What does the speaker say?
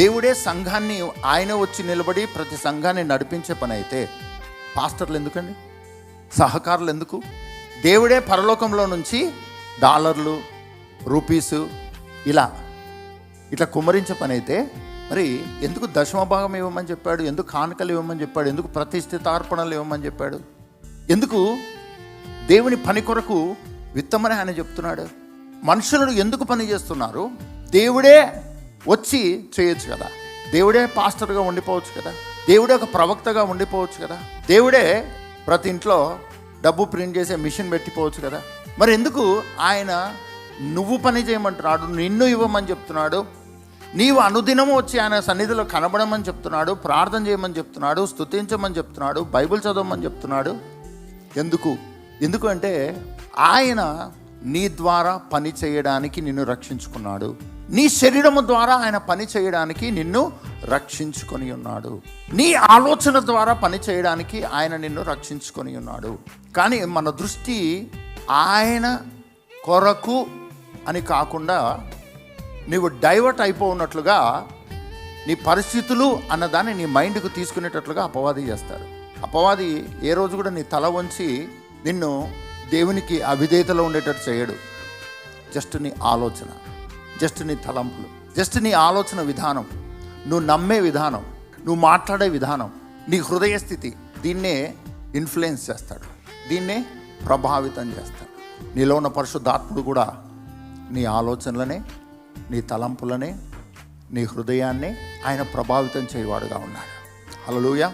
దేవుడే సంఘాన్ని ఆయన వచ్చి నిలబడి ప్రతి సంఘాన్ని నడిపించే పని అయితే పాస్టర్లు ఎందుకండి, సహకారులు ఎందుకు? దేవుడే పరలోకంలో నుంచి డాలర్లు, రూపీసు ఇట్లా కుమ్మరించే పని అయితే మరి ఎందుకు దశమ భాగం ఇవ్వమని చెప్పాడు? ఎందుకు కానుకలు ఇవ్వమని చెప్పాడు? ఎందుకు ప్రతిష్ఠితార్పణలు ఇవ్వమని చెప్పాడు? ఎందుకు దేవుని పని కొరకు విత్తమని ఆయన చెప్తున్నాడు? మనుషులు ఎందుకు పని చేస్తున్నారు? దేవుడే వచ్చి చేయొచ్చు కదా, దేవుడే పాస్టర్గా ఉండిపోవచ్చు కదా, దేవుడే ఒక ప్రవక్తగా ఉండిపోవచ్చు కదా, దేవుడే ప్రతి ఇంట్లో డబ్బు ప్రింట్ చేసే మిషన్ పెట్టిపోవచ్చు కదా. మరి ఎందుకు ఆయన నువ్వు పని చేయమంటున్నాడు, నిన్ను ఇవ్వమని చెప్తున్నాడు, నీవు అనుదినము వచ్చి ఆయన సన్నిధిలో కనబడమని చెప్తున్నాడు, ప్రార్థన చేయమని చెప్తున్నాడు, స్తుతించమని చెప్తున్నాడు, బైబిల్ చదవమని చెప్తున్నాడు? ఎందుకు అంటే ఆయన నీ ద్వారా పని చేయడానికి నిన్ను రక్షించుకున్నాడు. నీ శరీరము ద్వారా ఆయన పని చేయడానికి నిన్ను రక్షించుకొని ఉన్నాడు. నీ ఆలోచన ద్వారా పని చేయడానికి ఆయన నిన్ను రక్షించుకొని ఉన్నాడు. కానీ మన దృష్టి ఆయన కొరకు అని కాకుండా నీవు డైవర్ట్ అయిపోయినట్లుగా నీ పరిస్థితులు అన్నదాన్ని నీ మైండ్కు తీసుకునేటట్లుగా అపవాది చేస్తారు. అపవాది ఏ రోజు కూడా నీ తల వంచి నిన్ను దేవునికి అవిధేయతలో ఉండేటట్టు చేయడు. జస్ట్ నీ ఆలోచన, జస్ట్ నీ తలంపులు, జస్ట్ నీ ఆలోచన విధానం, నువ్వు నమ్మే విధానం, నువ్వు మాట్లాడే విధానం, నీ హృదయ స్థితి, దీన్నే ఇన్ఫ్లుయెన్స్ చేస్తాడు, దీన్నే ప్రభావితం చేస్తాడు. నీలో ఉన్న పరిశుద్ధాత్ముడు కూడా నీ ఆలోచనలనే, నీ తలంపులనే, నీ హృదయాన్నే ఆయన ప్రభావితం చేయవాడుగా ఉన్నాడు. హల్లెలూయా.